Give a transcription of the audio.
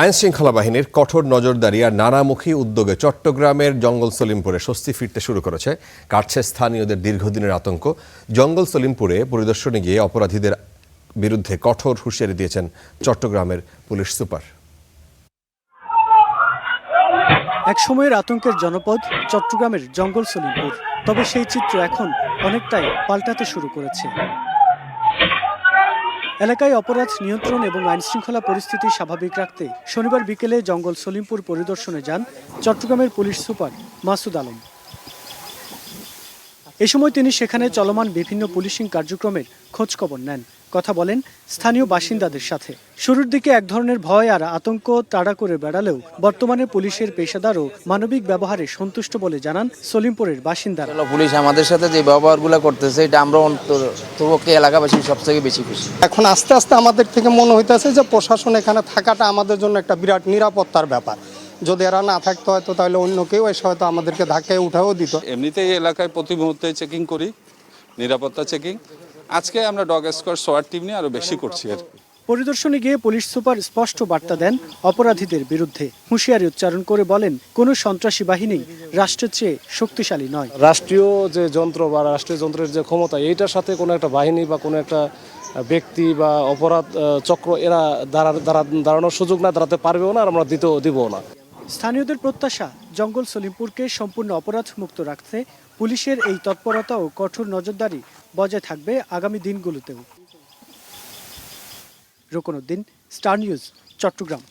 আইনশৃঙ্খলা বাহিনীর কঠোর নজরদারি আর নানামুখী উদ্যোগে চট্টগ্রামের জঙ্গল সলিমপুরে স্বস্তি ফিরতে শুরু করেছে। কাটছে স্থানীয়দের দীর্ঘদিনের আতঙ্ক। জঙ্গল সলিমপুরে পরিদর্শনে গিয়ে অপরাধীদের বিরুদ্ধে কঠোর হুঁশিয়ারি দিয়েছেন চট্টগ্রামের পুলিশ সুপার। এক সময়ের আতঙ্কের জনপদ চট্টগ্রামের জঙ্গল সলিমপুর, তবে সেই চিত্র এখন অনেকটাই পাল্টাতে শুরু করেছে। এলাকায় অপরাধ নিয়ন্ত্রণ এবং আইনশৃঙ্খলা পরিস্থিতি স্বাভাবিক রাখতে শনিবার বিকেলে জঙ্গল সলিমপুর পরিদর্শনে যান চট্টগ্রামের পুলিশ সুপার মাসুদ আলম। এ সময় তিনি সেখানে চলমান বিভিন্ন পুলিশিং কার্যক্রমের খোঁজখবর নেন, কথা বলেন স্থানীয় বাসিন্দাদের সাথে। শুরুর দিকে এক ধরনের ভয় আর আতঙ্ক তাড়া করে বেড়ালেও বর্তমানে পুলিশের পেশাদার ও মানবিক ব্যবহারে সন্তুষ্ট বলে জানান সলিমপুরের বাসিন্দারা। পুলিশ আমাদের সাথে যে ব্যবহারগুলো করতেছে এটা আমরা অন্ততপক্ষে এলাকাবাসী সবথেকে বেশি খুশি। এখন আস্তে আস্তে আমাদের থেকে মনে হইতেছে যে প্রশাসন এখানে থাকাটা আমাদের জন্য একটা বিরাট নিরাপত্তার ব্যাপার। যদি এরা না থাকতো হয়তো তাহলে অন্য কেউ এসে হয়তো আমাদেরকে ধাক্কায় উঠাও দিত। এমনিতেই এলাকায় প্রতি মুহূর্তে চেকিং করি, নিরাপত্তা চেকিং। আজকে আমরা ডগ স্কোয়াড সোয়ার টিম নিয়ে আরো বেশি করছি আর কি। পরিদর্শনে গিয়ে পুলিশ সুপার স্পষ্ট বার্তা দেন অপরাধীদের বিরুদ্ধে। হুঁশিয়ারি উচ্চারণ করে বলেন, কোনো সন্ত্রাসী বাহিনী রাষ্ট্রের চেয়ে শক্তিশালী নয়। রাষ্ট্রীয় যে যন্ত্র বা রাষ্ট্রীয় যন্ত্রের যে ক্ষমতা, এইটার সাথে কোনো একটা বাহিনী বা কোনো একটা ব্যক্তি বা অপরাধ চক্র এরা দাঁড়ানোর সুযোগ না, দাঁড়াতে পারবেও না, আর আমরা দিবও না। স্থানীয়দের প্রত্যাশা, জঙ্গল সলিমপুরকে সম্পূর্ণ অপরাধ মুক্ত রাখতে পুলিশের এই তৎপরতা ও কঠোর নজরদারি বজায় থাকবে আগামী দিনগুলোতেও। রুকন উদ্দিন, স্টার নিউজ, চট্টগ্রাম।